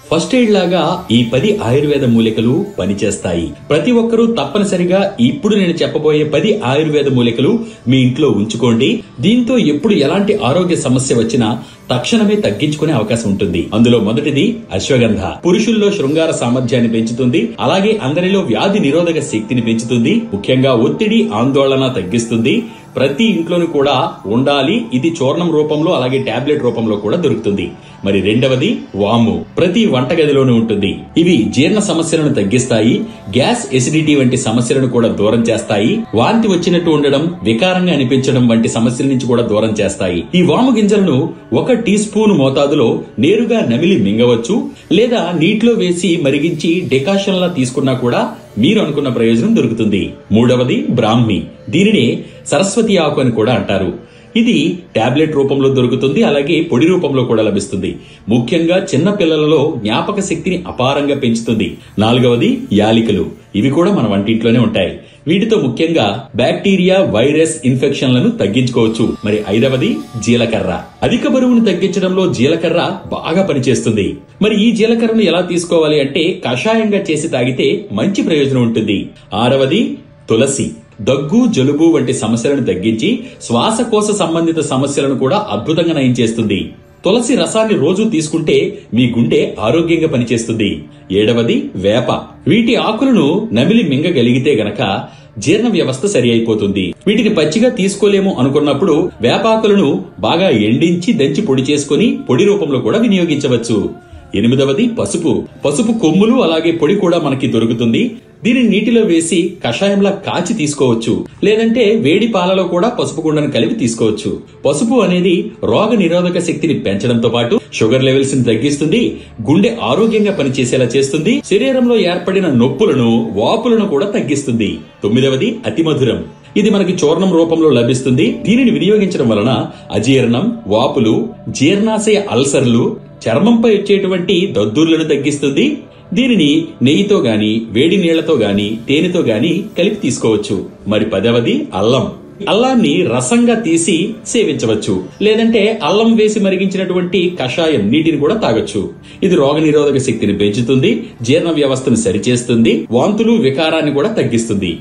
First aid లాగా ఈ 10 ఆయుర్వేద మూలికలు పనిచేస్తాయి. ప్రతి ఒక్కరూ తప్పనిసరిగా ఇప్పుడు నేను చెప్పబోయే 10 ఆయుర్వేద మూలికలు మీ ఇంట్లో ఉంచుకోండి. దీంతో ఎప్పుడు ఎలాంటి ఆరోగ్య సమస్య వచ్చినా తక్షణమే తగ్గించుకునే అవకాశం ఉంటుంది. అందులో మొదటిది అశ్వగంధ. పురుషుల్లో శృంగార సామర్థ్యాన్ని పెంచుతుంది, అలాగే అందరిలో వ్యాధి నిరోధక శక్తిని పెంచుతుంది, ముఖ్యంగా ఒత్తిడి ఆందోళన తగ్గిస్తుంది. ప్రతి ఇంట్లోనూ కూడా ఉండాలి. ఇది చూర్ణం రూపంలో అలాగే టాబ్లెట్ రూపంలో కూడా దొరుకుతుంది. మరి రెండవది వాము. ప్రతి వంటగదిలోనూ ఉంటుంది. ఇవి జీర్ణ సమస్యలను తగ్గిస్తాయి, గ్యాస్ ఎసిడిటీ వంటి సమస్యలను కూడా దూరం చేస్తాయి, వాంతి వచ్చినట్టు ఉండడం, వికారంగా అనిపించడం వంటి సమస్యల నుంచి కూడా దూరం చేస్తాయి. ఈ వాము గింజలను 1 టీ స్పూన్ మోతాదులో నేరుగా నమిలి మింగవచ్చు, లేదా నీటిలో వేసి మరిగించి డికాషన్ లా తీసుకున్నా కూడా మీరు అనుకున్న ప్రయోజనం దొరుకుతుంది. మూడవది బ్రాహ్మి. దీనిని సరస్వతి ఆకు అని కూడా అంటారు. ఇది టాబ్లెట్ రూపంలో దొరుకుతుంది, అలాగే పొడి రూపంలో కూడా లభిస్తుంది. ముఖ్యంగా చిన్న పిల్లలలో జ్ఞాపక శక్తిని అపారంగా పెంచుతుంది. నాలుగవది యాలికలు. ఇవి కూడా మన వంటింట్లోనే ఉంటాయి. వీటితో ముఖ్యంగా బ్యాక్టీరియా, వైరస్ ఇన్ఫెక్షన్లను తగ్గించుకోవచ్చు. మరి ఐదవది జీలకర్ర. అధిక బరువును తగ్గించడంలో జీలకర్ర బాగా పనిచేస్తుంది. మరి ఈ జీలకర్రను ఎలా తీసుకోవాలి అంటే కషాయంగా చేసి తాగితే మంచి ప్రయోజనం ఉంటుంది. ఆరవది తులసి. దగ్గు, జలుబు వంటి సమస్యలను తగ్గించి శ్వాసకోశ సంబంధిత సమస్యలను కూడా అద్భుతంగా నయం చేస్తుంది. తులసి రసాన్ని రోజు తీసుకుంటే మీ గుండె ఆరోగ్యంగా పనిచేస్తుంది. ఏడవది వేప. వీటి ఆకులను నమిలి మింగగలిగితే గనక జీర్ణ వ్యవస్థ సరి అయిపోతుంది. వీటిని పచ్చిగా తీసుకోలేము అనుకున్నప్పుడు వేపాకులను బాగా ఎండించి దంచి పొడి చేసుకుని పొడి రూపంలో కూడా వినియోగించవచ్చు. ఎనిమిదవది పసుపు. పసుపు కొమ్ములు అలాగే పొడి కూడా మనకి దొరుకుతుంది. దీనిని నీటిలో వేసి కషాయంలా కాచి తీసుకోవచ్చు, లేదంటే వేడి పాలలో కూడా పసుపు గుండను కలిపి తీసుకోవచ్చు. పసుపు అనేది రోగ నిరోధక శక్తిని పెంచడంతో పాటు షుగర్ లెవెల్స్ ని తగ్గిస్తుంది, గుండె ఆరోగ్యంగా పనిచేసేలా చేస్తుంది, శరీరంలో ఏర్పడిన నొప్పులను, వాపులను కూడా తగ్గిస్తుంది. తొమ్మిదవది అతి మధురం. ఇది మనకి చూర్ణం రూపంలో లభిస్తుంది. దీనిని వినియోగించడం వలన అజీర్ణం, వాపులు, జీర్ణాశయ అల్సర్లు, చర్మంపై వచ్చేటువంటి దద్దుర్లను తగ్గిస్తుంది. దీనిని నెయ్యితో గాని, వేడి నీళ్లతో గాని, తేనెతో గాని కలిపి తీసుకోవచ్చు. మరి 10వది అల్లం. అల్లాన్ని రసంగా తీసి సేవించవచ్చు, లేదంటే అల్లం వేసి మరిగించినటువంటి కషాయం నీటిని కూడా తాగొచ్చు. ఇది రోగ నిరోధక శక్తిని పెంచుతుంది, జీర్ణ వ్యవస్థను సరిచేస్తుంది, వాంతులు, వికారాన్ని కూడా తగ్గిస్తుంది.